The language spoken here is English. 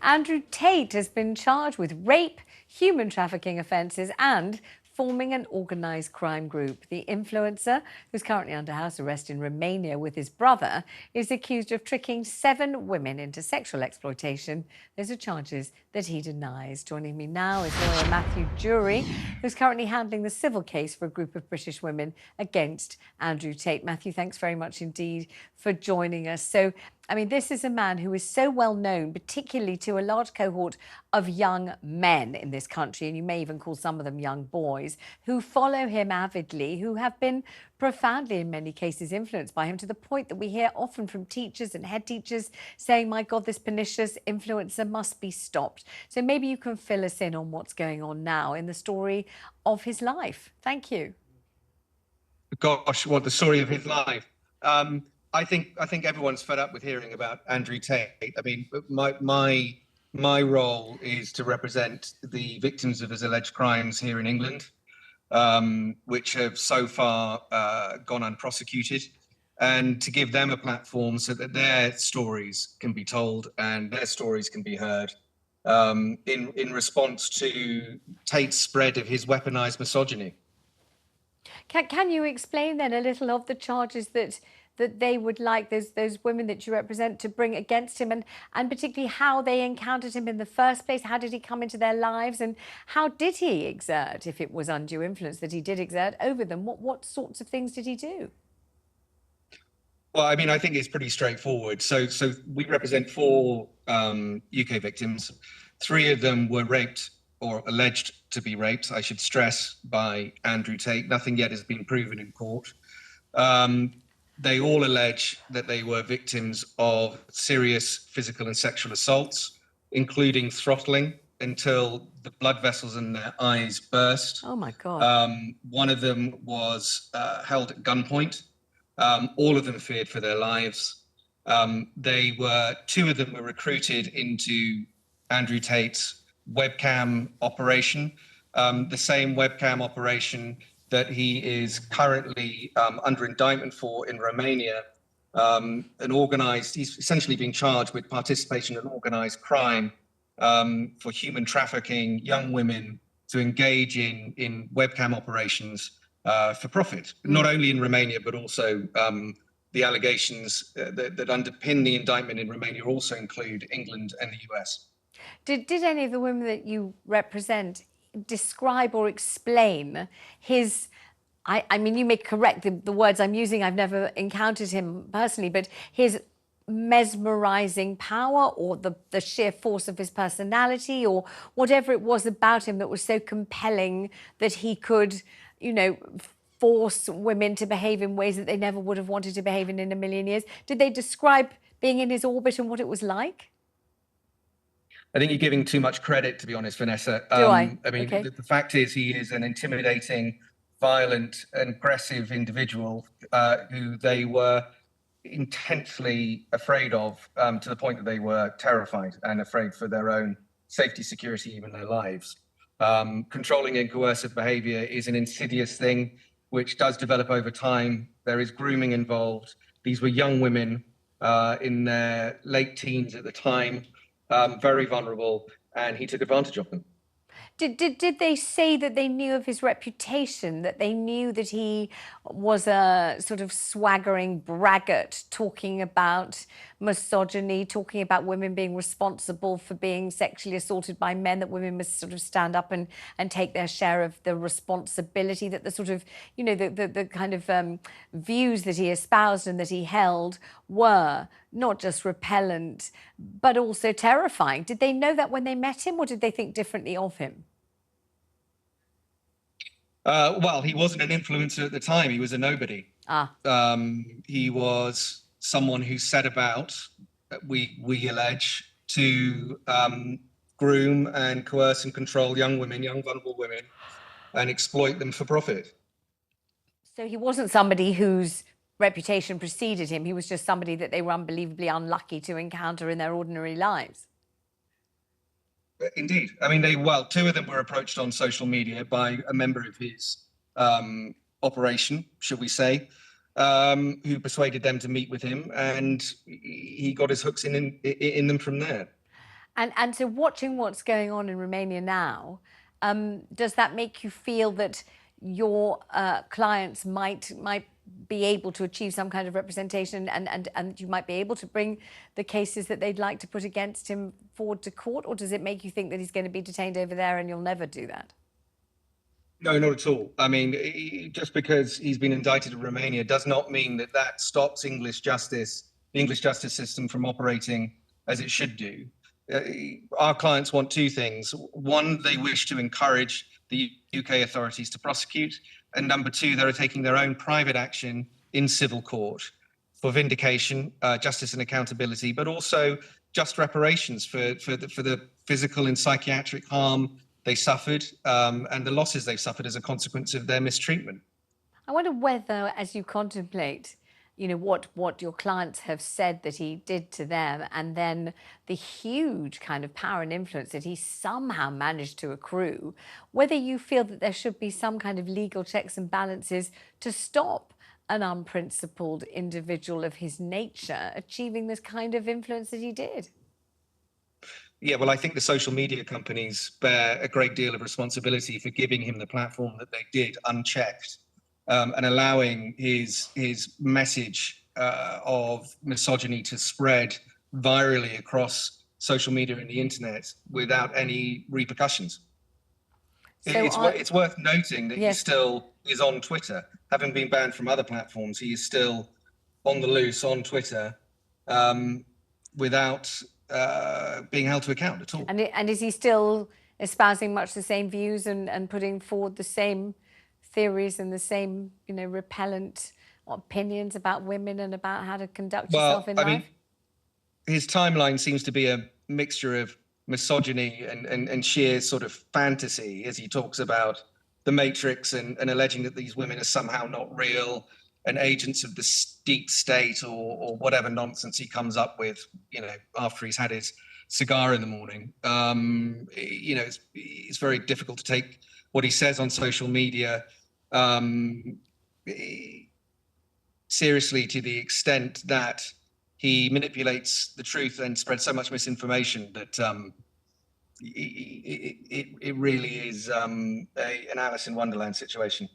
Andrew Tate has been charged with rape, human trafficking offences and forming an organised crime group. The influencer, who's currently under house arrest in Romania with his brother, is accused of tricking 7 women into sexual exploitation. Those are charges that he denies. Joining me now is lawyer Matthew Jury, who's currently handling the civil case for a group of British women against Andrew Tate. Matthew, thanks very much indeed for joining us. So, I mean, this is a man who is so well known, particularly to a large cohort of young men in this country, and you may even call some of them young boys, who follow him avidly, who have been profoundly, in many cases, influenced by him, to the point that we hear often from teachers and head teachers saying, my God, this pernicious influencer must be stopped. So maybe you can fill us in on what's going on now in the story of his life. Thank you. Gosh, what the story of his life. I think everyone's fed up with hearing about Andrew Tate. I mean, my role is to represent the victims of his alleged crimes here in England, which have so far gone unprosecuted, and to give them a platform so that their stories can be told and their stories can be heard in response to Tate's spread of his weaponized misogyny. Can you explain then a little of the charges that they would like those women that you represent to bring against him, and particularly how they encountered him in the first place? How did he come into their lives, and how did he exert, if it was undue influence that he did exert over them? What sorts of things did he do? Well, I mean, I think it's pretty straightforward. So we represent 4 UK victims. 3 of them were raped or alleged to be raped, I should stress, by Andrew Tate. Nothing yet has been proven in court. They all allege that they were victims of serious physical and sexual assaults, including throttling until the blood vessels in their eyes burst. Oh, my God. One of them was held at gunpoint. All of them feared for their lives. 2 of them were recruited into Andrew Tate's webcam operation, the same webcam operation that he is currently under indictment for in Romania. He's essentially being charged with participation in organised crime for human trafficking young women to engage in webcam operations for profit, not only in Romania, but also the allegations that underpin the indictment in Romania also include England and the US. Did any of the women that you represent describe or explain his, I mean, you may correct the words I'm using, I've never encountered him personally, but his mesmerizing power, or the sheer force of his personality, or whatever it was about him that was so compelling that he could, you know, force women to behave in ways that they never would have wanted to behave in a million years? Did they describe being in his orbit and what it was like? I think you're giving too much credit, to be honest, Vanessa. Do I? I mean, okay. the fact is he is an intimidating, violent, and aggressive individual who they were intensely afraid of, to the point that they were terrified and afraid for their own safety, security, even their lives. Controlling and coercive behavior is an insidious thing which does develop over time. There is grooming involved. These were young women in their late teens at the time. Very vulnerable, and he took advantage of them. Did they say that they knew of his reputation, that they knew that he was a sort of swaggering braggart, talking about misogyny, talking about women being responsible for being sexually assaulted by men, that women must sort of stand up and take their share of the responsibility, that the sort of, you know, the kind of views that he espoused and that he held were not just repellent, but also terrifying? Did they know that when they met him, or did they think differently of him? Well, he wasn't an influencer at the time. He was a nobody. He was someone who set about, we allege, to groom and coerce and control young women, young vulnerable women, and exploit them for profit. So he wasn't somebody whose reputation preceded him. He was just somebody that they were unbelievably unlucky to encounter in their ordinary lives. Indeed. I mean, 2 of them were approached on social media by a member of his operation, should we say, who persuaded them to meet with him, and he got his hooks in them from there. And so watching what's going on in Romania now, does that make you feel that your clients might be able to achieve some kind of representation, and you might be able to bring the cases that they'd like to put against him forward to court? Or does it make you think that he's going to be detained over there and you'll never do that? No, not at all. I mean, just because he's been indicted in Romania does not mean that that stops the English justice system from operating as it should do. Our clients want two things. One, they wish to encourage the UK authorities to prosecute. And number two, they're taking their own private action in civil court for vindication, justice and accountability, but also just reparations for the physical and psychiatric harm they suffered, and the losses they've suffered as a consequence of their mistreatment. I wonder whether, as you contemplate, what your clients have said that he did to them, and then the huge kind of power and influence that he somehow managed to accrue, whether you feel that there should be some kind of legal checks and balances to stop an unprincipled individual of his nature achieving this kind of influence that he did. Yeah, well, I think the social media companies bear a great deal of responsibility for giving him the platform that they did unchecked, and allowing his message of misogyny to spread virally across social media and the internet without any repercussions. So it's worth noting that he still is on Twitter. Having been banned from other platforms, he is still on the loose on Twitter, without being held to account at all. And is he still espousing much the same views and putting forward the same theories and the same, repellent opinions about women and about how to conduct yourself in life? Mean, his timeline seems to be a mixture of misogyny and sheer sort of fantasy, as he talks about the Matrix and alleging that these women are somehow not real and agents of the deep state or whatever nonsense he comes up with, after he's had his cigar in the morning. It's very difficult to take what he says on social media seriously, to the extent that he manipulates the truth and spreads so much misinformation that it really is an Alice in Wonderland situation.